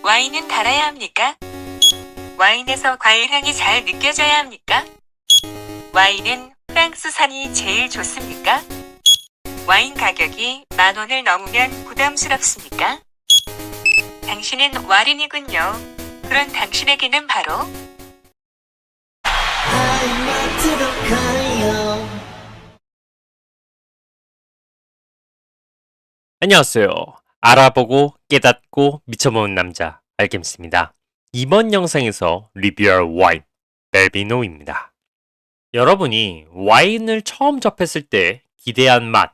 와인은 달아야 합니까? 와인에서 과일 향이 잘 느껴져야 합니까? 와인은 프랑스산이 제일 좋습니까? 와인 가격이 10,000원을 넘으면 부담스럽습니까? 당신은 와린이군요. 그런 당신에게는 바로 안녕하세요. 알아보고 깨닫고 미쳐먹는 남자 알겜스입니다. 이번 영상에서 리뷰할 와인 벨비노입니다. 여러분이 와인을 처음 접했을 때 기대한 맛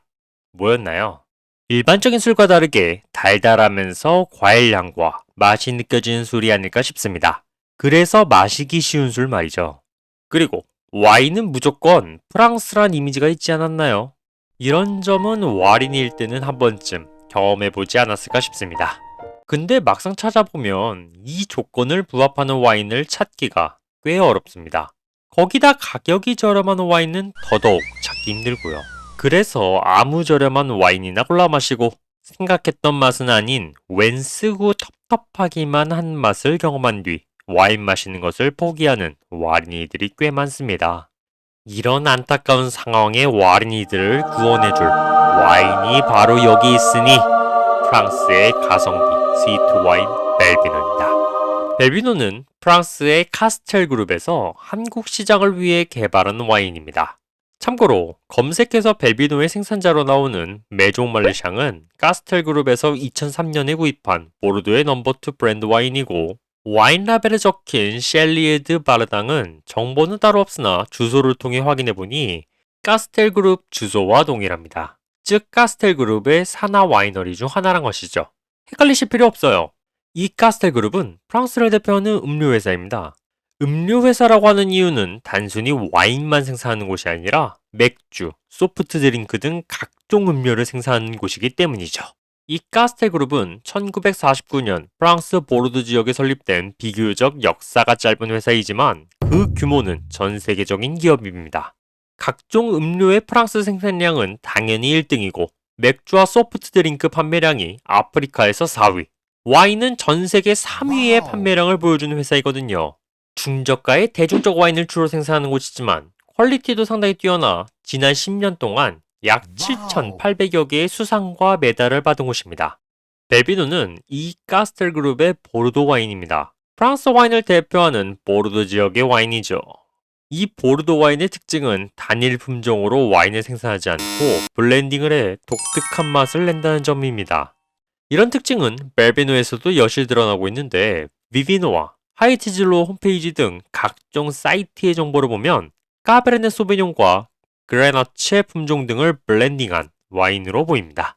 뭐였나요? 일반적인 술과 다르게 달달하면서 과일향과 맛이 느껴지는 술이 아닐까 싶습니다. 그래서 마시기 쉬운 술 말이죠. 그리고 와인은 무조건 프랑스란 이미지가 있지 않았나요? 이런 점은 와린일 때는 한 번쯤 경험해보지 않았을까 싶습니다. 근데 막상 찾아보면 이 조건을 부합하는 와인을 찾기가 꽤 어렵습니다. 거기다 가격이 저렴한 와인은 더더욱 찾기 힘들고요. 그래서 아무 저렴한 와인이나 골라 마시고 생각했던 맛은 아닌 웬 쓰고 텁텁하기만 한 맛을 경험한 뒤 와인 마시는 것을 포기하는 와린이들이 꽤 많습니다. 이런 안타까운 상황의 와린이들을 구원해줄 와인이 바로 여기 있으니 프랑스의 가성비 스위트 와인 벨비노입니다. 벨비노는 프랑스의 카스텔 그룹에서 한국 시장을 위해 개발한 와인입니다. 참고로 검색해서 벨비노의 생산자로 나오는 메종 말레샹은 카스텔 그룹에서 2003년에 구입한 보르도의 넘버2 브랜드 와인이고 와인 라벨에 적힌 셸리에드 바르당은 정보는 따로 없으나 주소를 통해 확인해보니 카스텔 그룹 주소와 동일합니다. 즉 카스텔 그룹의 산하 와이너리 중 하나란 것이죠. 헷갈리실 필요 없어요. 이 카스텔 그룹은 프랑스를 대표하는 음료회사입니다. 음료회사라고 하는 이유는 단순히 와인만 생산하는 곳이 아니라 맥주, 소프트 드링크 등 각종 음료를 생산하는 곳이기 때문이죠. 이 카스텔 그룹은 1949년 프랑스 보르도 지역에 설립된 비교적 역사가 짧은 회사이지만 그 규모는 전 세계적인 기업입니다. 각종 음료의 프랑스 생산량은 당연히 1등이고 맥주와 소프트 드링크 판매량이 아프리카에서 4위, 와인은 전 세계 3위의 판매량을 보여주는 회사이거든요. 중저가의 대중적 와인을 주로 생산하는 곳이지만 퀄리티도 상당히 뛰어나 지난 10년 동안 약 7,800여 개의 수상과 메달을 받은 곳입니다. 벨비노는 이 카스텔 그룹의 보르도 와인입니다. 프랑스 와인을 대표하는 보르도 지역의 와인이죠. 이 보르도 와인의 특징은 단일 품종으로 와인을 생산하지 않고 블렌딩을 해 독특한 맛을 낸다는 점입니다. 이런 특징은 벨비노에서도 여실 드러나고 있는데 비비노와 하이티즐로 홈페이지 등 각종 사이트의 정보를 보면 까베르네 소비뇽과 그레너체 품종 등을 블렌딩한 와인으로 보입니다.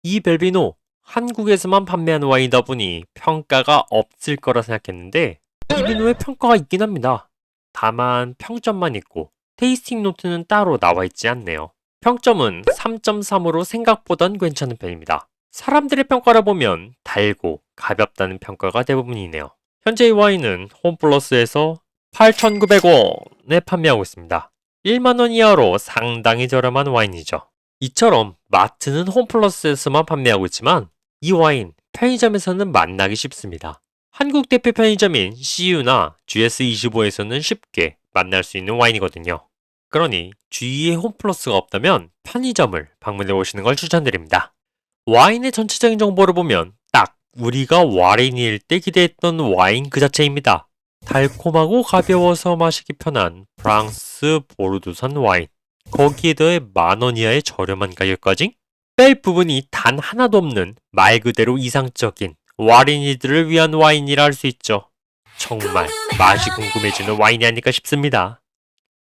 이 벨비노, 한국에서만 판매하는 와인이다 보니 평가가 없을 거라 생각했는데 이 비노에 평가가 있긴 합니다. 다만 평점만 있고 테이스팅 노트는 따로 나와 있지 않네요. 평점은 3.3으로 생각보단 괜찮은 편입니다. 사람들의 평가를 보면 달고 가볍다는 평가가 대부분이네요. 현재 이 와인은 홈플러스에서 8,900원에 판매하고 있습니다. 1만원 이하로 상당히 저렴한 와인이죠. 이처럼 마트는 홈플러스에서만 판매하고 있지만 이 와인 편의점에서는 만나기 쉽습니다. 한국 대표 편의점인 CU나 GS25에서는 쉽게 만날 수 있는 와인이거든요. 그러니 주위에 홈플러스가 없다면 편의점을 방문해 보시는 걸 추천드립니다. 와인의 전체적인 정보를 보면 딱 우리가 와인일 때 기대했던 와인 그 자체입니다. 달콤하고 가벼워서 마시기 편한 프랑스 보르도산 와인. 거기에 더해 10,000원 이하의 저렴한 가격까지? 뺄 부분이 단 하나도 없는 말 그대로 이상적인 와린이들을 위한 와인이라 할 수 있죠. 정말 맛이 궁금해지는 와인이 아닐까 싶습니다.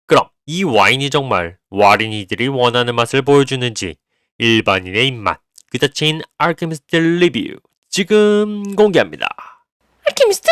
그럼 이 와인이 정말 와린이들이 원하는 맛을 보여주는지 일반인의 입맛 그 자체인 알케미스트 리뷰 지금 공개합니다. 알케미스트?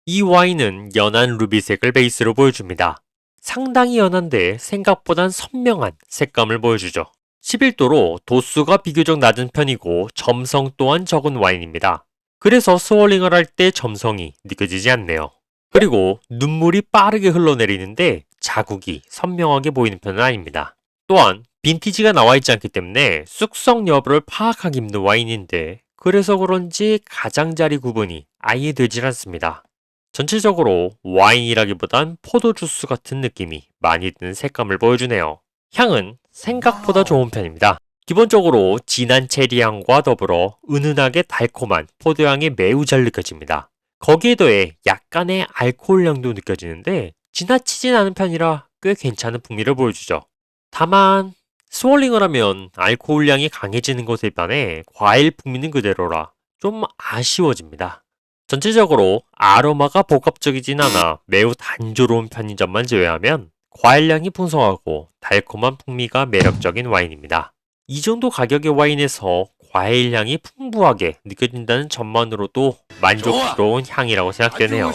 이 와인은 연한 루비색을 베이스로 보여줍니다. 상당히 연한데 생각보단 선명한 색감을 보여주죠. 11도로 도수가 비교적 낮은 편이고 점성 또한 적은 와인입니다. 그래서 스월링을 할 때 점성이 느껴지지 않네요. 그리고 눈물이 빠르게 흘러내리는데 자국이 선명하게 보이는 편은 아닙니다. 또한 빈티지가 나와 있지 않기 때문에 숙성 여부를 파악하기 힘든 와인인데 그래서 그런지 가장자리 구분이 아예 되질 않습니다. 전체적으로 와인이라기보단 포도주스 같은 느낌이 많이 드는 색감을 보여주네요. 향은 생각보다 좋은 편입니다. 기본적으로 진한 체리향과 더불어 은은하게 달콤한 포도향이 매우 잘 느껴집니다. 거기에 더해 약간의 알코올향도 느껴지는데 지나치진 않은 편이라 꽤 괜찮은 풍미를 보여주죠. 다만 스월링을 하면 알코올향이 강해지는 것에 반해 과일 풍미는 그대로라 좀 아쉬워집니다. 전체적으로 아로마가 복합적이진 않아 매우 단조로운 편인 점만 제외하면 과일향이 풍성하고 달콤한 풍미가 매력적인 와인입니다. 이 정도 가격의 와인에서 과일향이 풍부하게 느껴진다는 점만으로도 만족스러운 향이라고 생각되네요.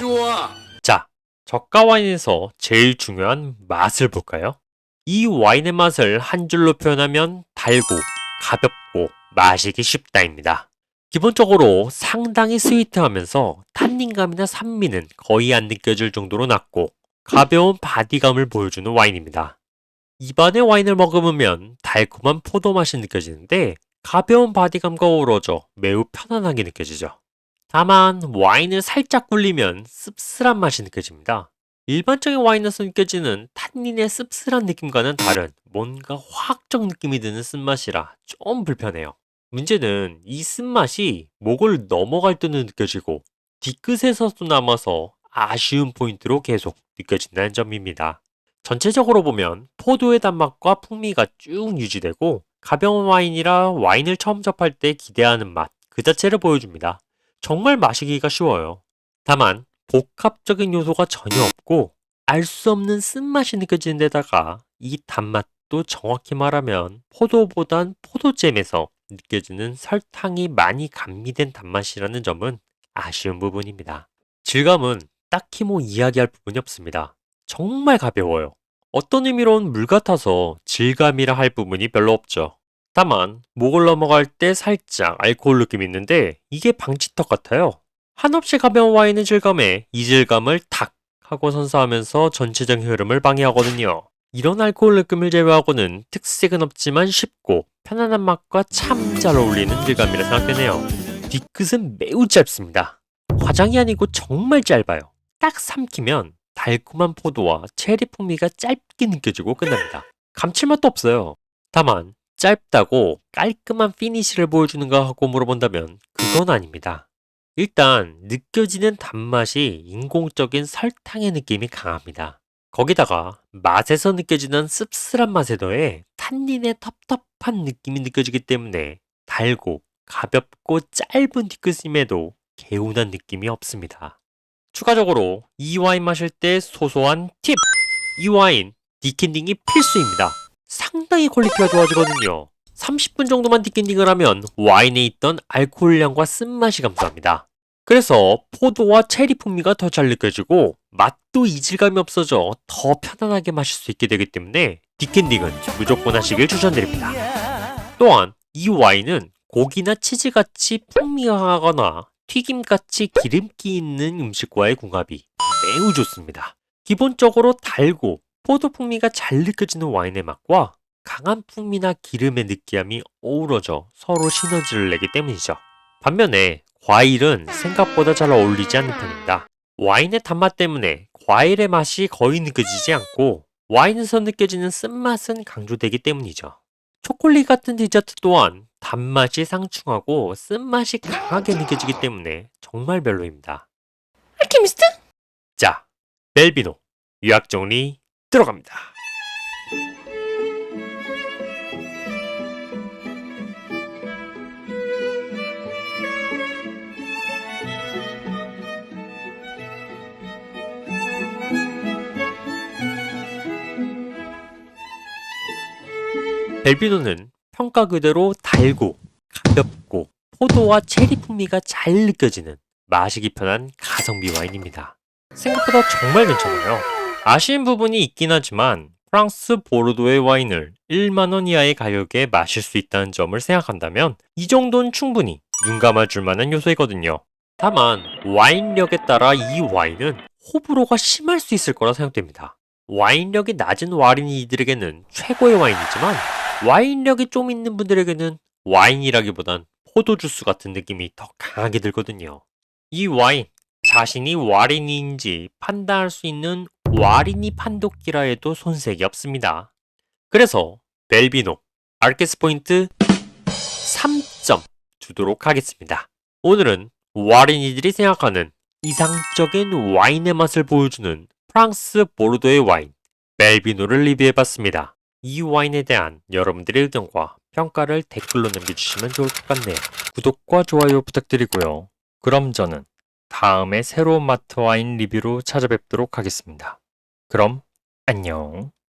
자, 저가 와인에서 제일 중요한 맛을 볼까요? 이 와인의 맛을 한 줄로 표현하면 달고 가볍고 마시기 쉽다입니다. 기본적으로 상당히 스위트하면서 탄닌감이나 산미는 거의 안 느껴질 정도로 낮고 가벼운 바디감을 보여주는 와인입니다. 입안에 와인을 머금으면 달콤한 포도 맛이 느껴지는데 가벼운 바디감과 어우러져 매우 편안하게 느껴지죠. 다만 와인을 살짝 굴리면 씁쓸한 맛이 느껴집니다. 일반적인 와인에서 느껴지는 탄닌의 씁쓸한 느낌과는 다른 뭔가 화학적 느낌이 드는 쓴맛이라 좀 불편해요. 문제는 이 쓴맛이 목을 넘어갈 때는 느껴지고 뒤끝에서도 남아서 아쉬운 포인트로 계속 느껴진다는 점입니다. 전체적으로 보면 포도의 단맛과 풍미가 쭉 유지되고 가벼운 와인이라 와인을 처음 접할 때 기대하는 맛 그 자체를 보여줍니다. 정말 마시기가 쉬워요. 다만 복합적인 요소가 전혀 없고 알 수 없는 쓴맛이 느껴지는 데다가 이 단맛도 정확히 말하면 포도보단 포도잼에서 느껴지는 설탕이 많이 감미된 단맛이라는 점은 아쉬운 부분입니다. 질감은 딱히 뭐 이야기할 부분이 없습니다. 정말 가벼워요. 어떤 의미로는 물 같아서 질감이라 할 부분이 별로 없죠. 다만 목을 넘어갈 때 살짝 알코올 느낌이 있는데 이게 방지턱 같아요. 한없이 가벼운 와인의 질감에 이 질감을 탁 하고 선사하면서 전체적인 흐름을 방해하거든요. 이런 알코올 느낌을 제외하고는 특색은 없지만 쉽고 편안한 맛과 참 잘 어울리는 질감이라 생각되네요. 뒤끝은 매우 짧습니다. 과장이 아니고 정말 짧아요. 딱 삼키면 달콤한 포도와 체리 풍미가 짧게 느껴지고 끝납니다. 감칠맛도 없어요. 다만 짧다고 깔끔한 피니시를 보여주는가 하고 물어본다면 그건 아닙니다. 일단 느껴지는 단맛이 인공적인 설탕의 느낌이 강합니다. 거기다가 맛에서 느껴지는 씁쓸한 맛에 더해 탄닌의 텁텁한 느낌이 느껴지기 때문에 달고 가볍고 짧은 뒤끝임에도 개운한 느낌이 없습니다. 추가적으로 이 와인 마실 때 소소한 팁! 이 와인 디캔딩이 필수입니다. 상당히 퀄리티가 좋아지거든요. 30분 정도만 디캔딩을 하면 와인에 있던 알코올량과 쓴맛이 감소합니다. 그래서 포도와 체리 풍미가 더 잘 느껴지고 맛도 이질감이 없어져 더 편안하게 마실 수 있게 되기 때문에 디캔딩은 무조건 하시길 추천드립니다. 또한 이 와인은 고기나 치즈같이 풍미가 강하거나 튀김같이 기름기 있는 음식과의 궁합이 매우 좋습니다. 기본적으로 달고 포도 풍미가 잘 느껴지는 와인의 맛과 강한 풍미나 기름의 느끼함이 어우러져 서로 시너지를 내기 때문이죠. 반면에 과일은 생각보다 잘 어울리지 않는 편입니다. 와인의 단맛 때문에 과일의 맛이 거의 느껴지지 않고 와인에서 느껴지는 쓴맛은 강조되기 때문이죠. 초콜릿 같은 디저트 또한 단맛이 상충하고 쓴맛이 강하게 느껴지기 때문에 정말 별로입니다. 알케미스트? 자, 벨비노 유학 정리 들어갑니다. 벨비노는 평가 그대로 달고 가볍고 포도와 체리 풍미가 잘 느껴지는 마시기 편한 가성비 와인입니다. 생각보다 정말 괜찮아요. 아쉬운 부분이 있긴 하지만 프랑스 보르도의 와인을 1만 원 이하의 가격에 마실 수 있다는 점을 생각한다면 이 정도는 충분히 눈 감아줄 만한 요소이거든요. 다만 와인력에 따라 이 와인은 호불호가 심할 수 있을 거라 생각됩니다. 와인력이 낮은 와인이들에게는 최고의 와인이지만 와인력이 좀 있는 분들에게는 와인이라기보단 포도 주스 같은 느낌이 더 강하게 들거든요. 이 와인, 자신이 와린이인지 판단할 수 있는 와린이 판독기라 해도 손색이 없습니다. 그래서 벨비노, 아르케스 포인트 3점 주도록 하겠습니다. 오늘은 와린이들이 생각하는 이상적인 와인의 맛을 보여주는 프랑스 보르도의 와인, 벨비노를 리뷰해봤습니다. 이 와인에 대한 여러분들의 의견과 평가를 댓글로 남겨주시면 좋을 것 같네요. 구독과 좋아요 부탁드리고요. 그럼 저는 다음에 새로운 마트 와인 리뷰로 찾아뵙도록 하겠습니다. 그럼 안녕.